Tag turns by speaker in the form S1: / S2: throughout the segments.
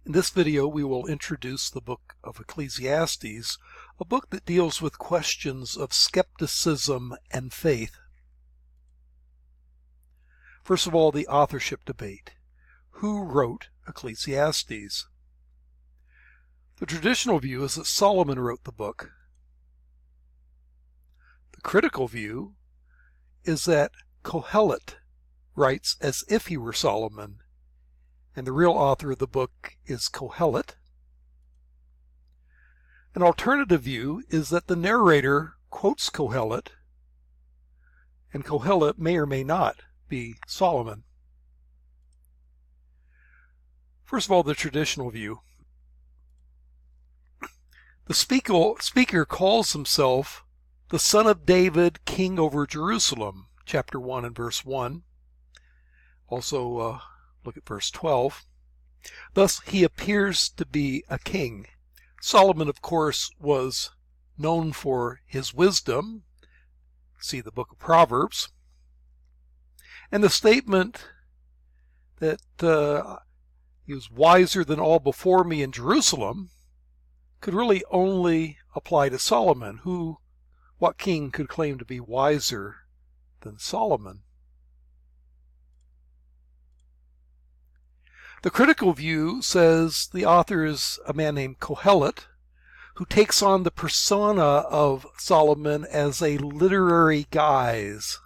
S1: In this video, we will introduce the book of Ecclesiastes, a book that deals with questions of skepticism and faith. First of all, the authorship debate. Who wrote Ecclesiastes? The traditional view is that Solomon wrote the book. The critical view is that Kohelet writes as if he were Solomon, and the real author of the book is Kohelet. An alternative view is that the narrator quotes Kohelet, and Kohelet may or may not be Solomon. First of all, the traditional view. The speaker calls himself the son of David, king over Jerusalem, chapter 1 and verse 1. Also, look at verse 12. Thus, he appears to be a king. Solomon, of course, was known for his wisdom. See the book of Proverbs. And the statement that he was wiser than all before me in Jerusalem could really only apply to Solomon. What king could claim to be wiser than Solomon? The critical view says the author is a man named Kohelet, who takes on the persona of Solomon as a literary guise.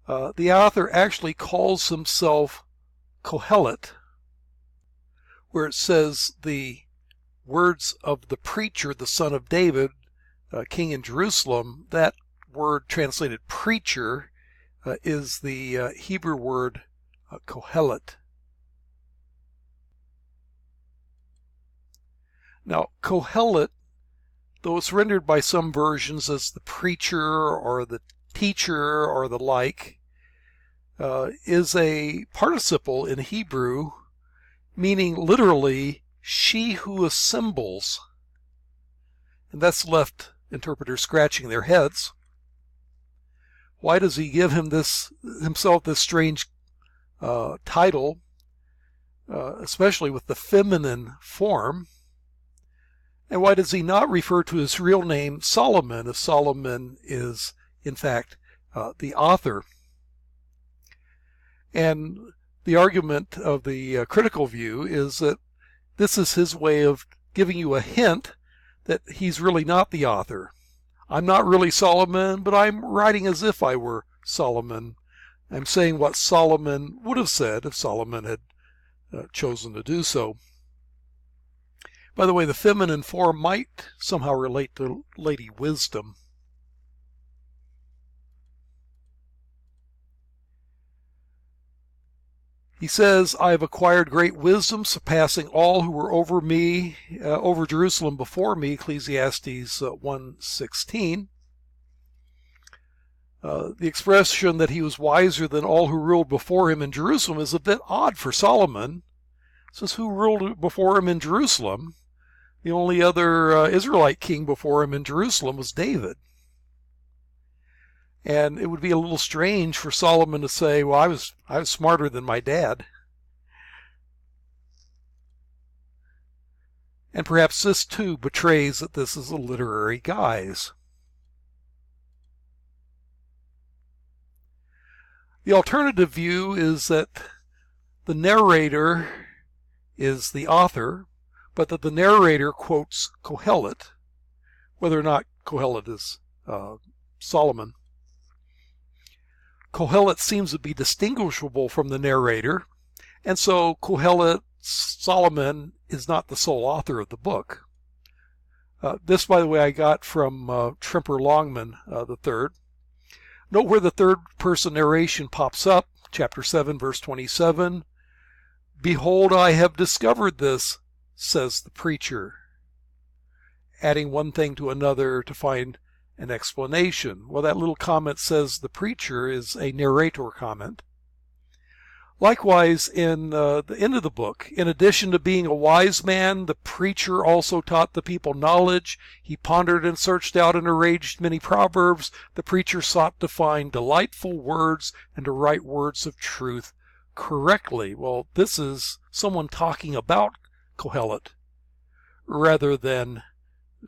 S1: The author actually calls himself Kohelet, where it says the words of the preacher, the son of David, king in Jerusalem. That word translated preacher is the Hebrew word Kohelet. Now, Kohelet, though it's rendered by some versions as the preacher or the teacher or the like, is a participle in Hebrew meaning literally she who assembles. And that's left interpreters scratching their heads. Why does he give himself this strange title, especially with the feminine form? And why does he not refer to his real name, Solomon, if Solomon is, in fact, the author? And the argument of the critical view is that this is his way of giving you a hint that he's really not the author. I'm not really Solomon, but I'm writing as if I were Solomon. I'm saying what Solomon would have said if Solomon had chosen to do so. By the way, the feminine form might somehow relate to Lady Wisdom. He says, I have acquired great wisdom, surpassing all who were over me, over Jerusalem before me, Ecclesiastes 1:16. The expression that he was wiser than all who ruled before him in Jerusalem is a bit odd for Solomon. It says, who ruled before him in Jerusalem? The only other Israelite king before him in Jerusalem was David. And it would be a little strange for Solomon to say, well, I was smarter than my dad. And perhaps this too betrays that this is a literary guise. The alternative view is that the narrator is the author, but that the narrator quotes Kohelet, whether or not Kohelet is Solomon. Kohelet seems to be distinguishable from the narrator, and so Kohelet, Solomon, is not the sole author of the book. This, by the way, I got from Trimper Longman III. Note where the third-person narration pops up, chapter 7, verse 27. Behold, I have discovered this, says the preacher, adding one thing to another to find an explanation. Well, that little comment says the preacher is a narrator comment. Likewise, in the end of the book, in addition to being a wise man, the preacher also taught the people knowledge. He pondered and searched out and arranged many proverbs. The preacher sought to find delightful words and to write words of truth correctly. Well, this is someone talking about Kohelet rather than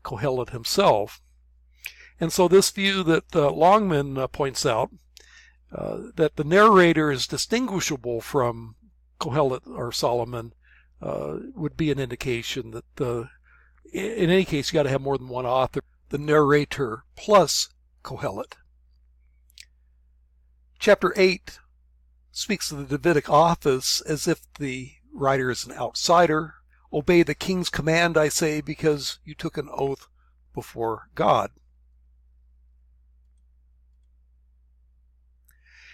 S1: Kohelet himself. And so this view that Longman points out, that the narrator is distinguishable from Kohelet or Solomon, would be an indication that in any case you got to have more than one author, the narrator plus Kohelet. Chapter 8 speaks of the Davidic office as if the writer is an outsider. Obey the king's command, I say, because you took an oath before God.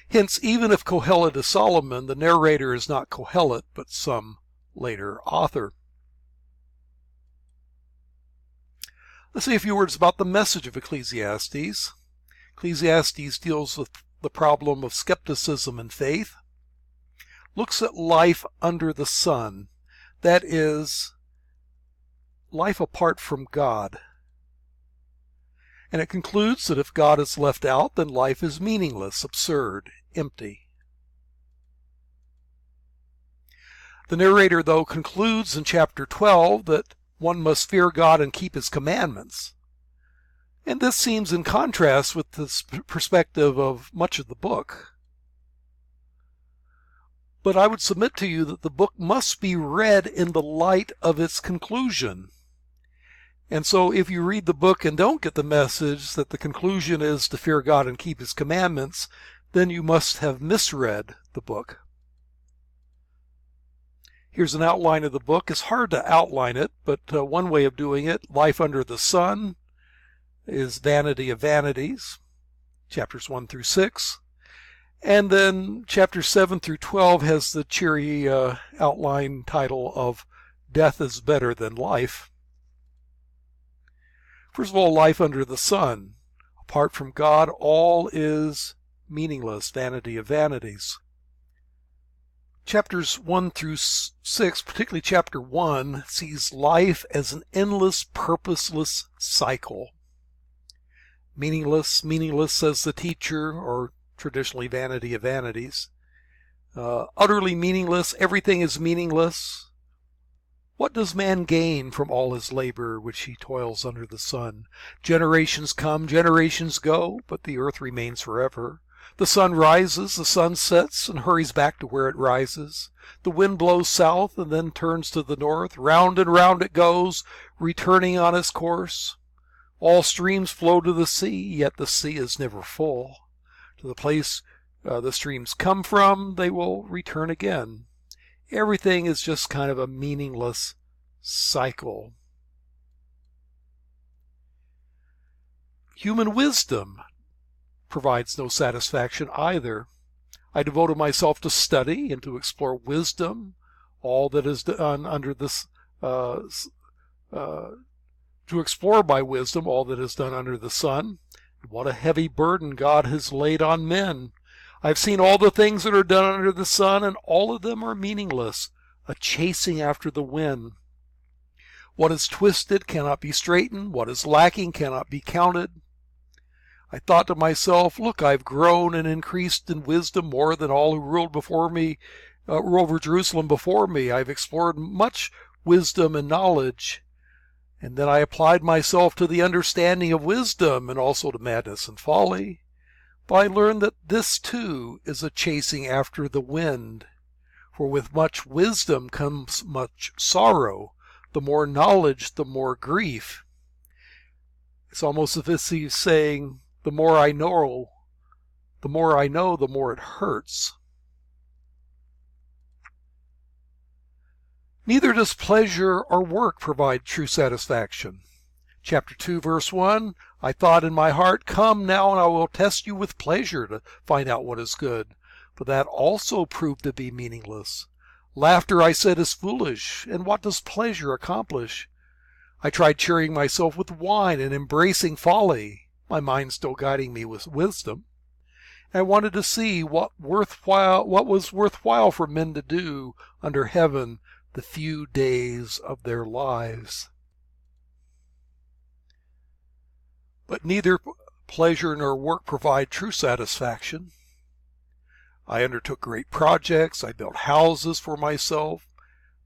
S1: Hence, even if Kohelet is Solomon, the narrator is not Kohelet, but some later author. Let's say a few words about the message of Ecclesiastes. Ecclesiastes deals with the problem of skepticism and faith, looks at life under the sun, that is, life apart from God. And it concludes that if God is left out, then life is meaningless, absurd, empty. The narrator, though, concludes in chapter 12 that one must fear God and keep his commandments. And this seems in contrast with the perspective of much of the book. But I would submit to you that the book must be read in the light of its conclusion. And so if you read the book and don't get the message that the conclusion is to fear God and keep his commandments, then you must have misread the book. Here's an outline of the book. It's hard to outline it, but one way of doing it, life under the sun, is Vanity of Vanities, chapters 1 through 6. And then chapters 7 through 12 has the cheery outline title of Death is Better Than Life. First of all, life under the sun. Apart from God, all is meaningless, Vanity of Vanities. Chapters 1 through 6, particularly chapter 1, sees life as an endless, purposeless cycle. Meaningless, meaningless, says the teacher, or traditionally Vanity of Vanities. Utterly meaningless, everything is meaningless. What does man gain from all his labor which he toils under the sun? Generations come, generations go, but the earth remains forever. The sun rises, the sun sets, and hurries back to where it rises. The wind blows south and then turns to the north. Round and round it goes, returning on its course. All streams flow to the sea, yet the sea is never full. To the place the streams come from, they will return again. Everything is just kind of a meaningless cycle. Human wisdom provides no satisfaction either. I devoted myself to study and to explore wisdom, all that is done under this to explore by wisdom all that is done under the sun. What a heavy burden God has laid on men. I've seen all the things that are done under the sun, and all of them are meaningless, a chasing after the wind. What is twisted cannot be straightened. What is lacking cannot be counted. I thought to myself, look, I've grown and increased in wisdom more than all who ruled before me, ruled over Jerusalem before me. I've explored much wisdom and knowledge. And then I applied myself to the understanding of wisdom and also to madness and folly. But I learned that this too is a chasing after the wind. For with much wisdom comes much sorrow. The more knowledge, the more grief. It's almost as if he's saying, the more I know, the more it hurts. Neither does pleasure or work provide true satisfaction. Chapter 2, verse 1, I thought in my heart, come now and I will test you with pleasure to find out what is good. But that also proved to be meaningless. Laughter, I said, is foolish, and what does pleasure accomplish? I tried cheering myself with wine and embracing folly, my mind still guiding me with wisdom. I wanted to see what was worthwhile for men to do under heaven the few days of their lives. But neither pleasure nor work provide true satisfaction. I undertook great projects. I built houses for myself,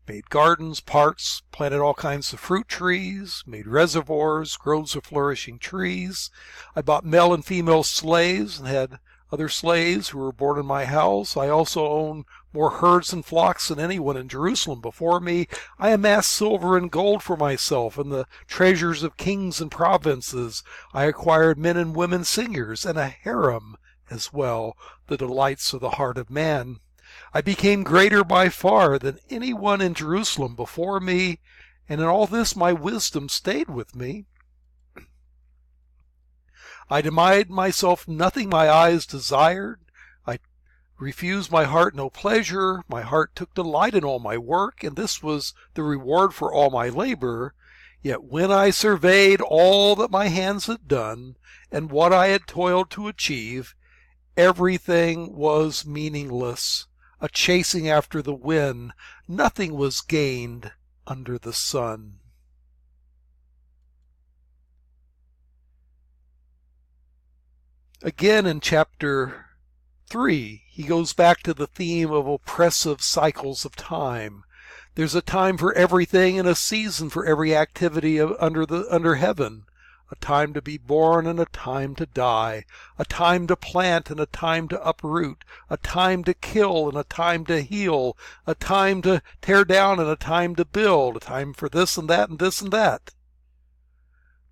S1: made gardens, parks, planted all kinds of fruit trees, made reservoirs, groves of flourishing trees. I bought male and female slaves and had other slaves who were born in my house. I also owned more herds and flocks than anyone in Jerusalem before me. I amassed silver and gold for myself and the treasures of kings and provinces. I acquired men and women singers and a harem as well, the delights of the heart of man. I became greater by far than anyone in Jerusalem before me, and in all this my wisdom stayed with me. I denied myself nothing my eyes desired. I refused my heart no pleasure. My heart took delight in all my work, and this was the reward for all my labor. Yet when I surveyed all that my hands had done, and what I had toiled to achieve, everything was meaningless, a chasing after the wind. Nothing was gained under the sun. Again in chapter 3, he goes back to the theme of oppressive cycles of time. There's a time for everything and a season for every activity under heaven. A time to be born and a time to die, a time to plant and a time to uproot, a time to kill and a time to heal, a time to tear down and a time to build, a time for this and that and this and that.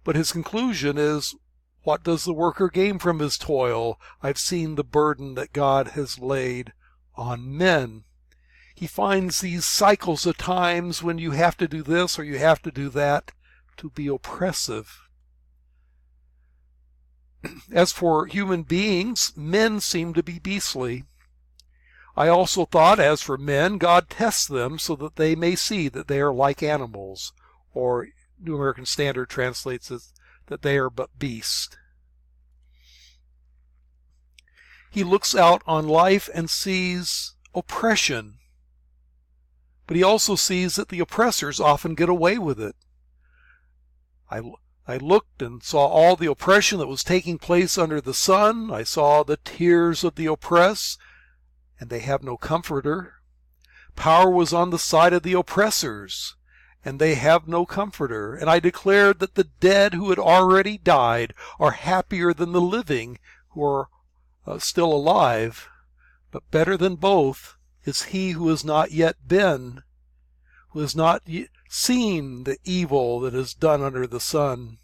S1: But his conclusion is, what does the worker gain from his toil? I've seen the burden that God has laid on men. He finds these cycles of times when you have to do this or you have to do that to be oppressive. As for human beings, men seem to be beastly. I also thought, as for men, God tests them so that they may see that they are like animals, or New American Standard translates it that they are but beasts. He looks out on life and sees oppression, but he also sees that the oppressors often get away with it. I looked and saw all the oppression that was taking place under the sun. I saw the tears of the oppressed, and they have no comforter. Power was on the side of the oppressors, and they have no comforter. And I declared that the dead who had already died are happier than the living who are still alive. But better than both is he who has not yet been, who has not seen the evil that is done under the sun.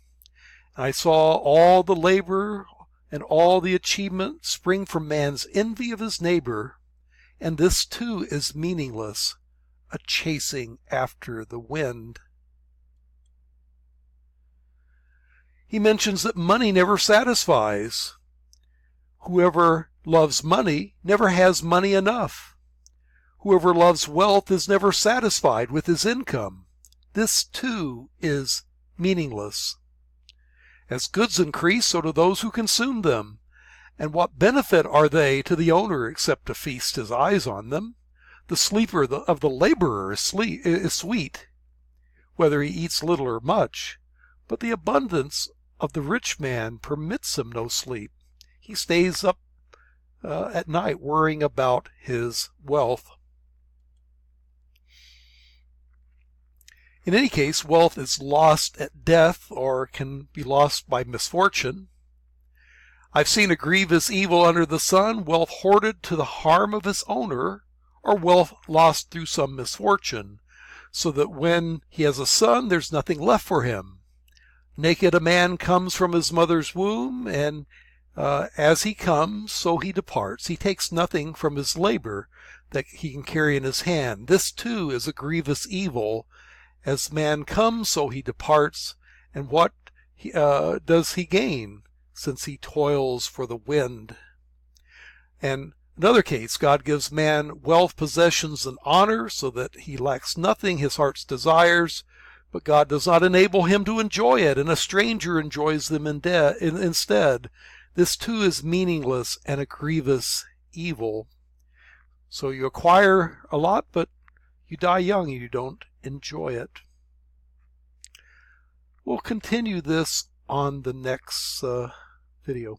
S1: And I saw all the labor and all the achievement spring from man's envy of his neighbor, and this too is meaningless, a chasing after the wind. He mentions that money never satisfies. Whoever loves money never has money enough. Whoever loves wealth is never satisfied with his income. This too is meaningless. As goods increase, so do those who consume them. And what benefit are they to the owner except to feast his eyes on them? The sleep of the laborer is sweet, whether he eats little or much, but the abundance of the rich man permits him no sleep. He stays up at night worrying about his wealth. In any case, wealth is lost at death or can be lost by misfortune. I've seen a grievous evil under the sun, wealth hoarded to the harm of its owner, or wealth lost through some misfortune, so that when he has a son, there's nothing left for him. Naked a man comes from his mother's womb, and as he comes, so he departs. He takes nothing from his labor that he can carry in his hand. This too is a grievous evil. As man comes, so he departs. And what does he gain, since he toils for the wind? And another case, God gives man wealth, possessions, and honor, so that he lacks nothing his heart's desires, but God does not enable him to enjoy it, and a stranger enjoys them instead. This too is meaningless and a grievous evil. So you acquire a lot, but you die young and you don't enjoy it. We'll continue this on the next video.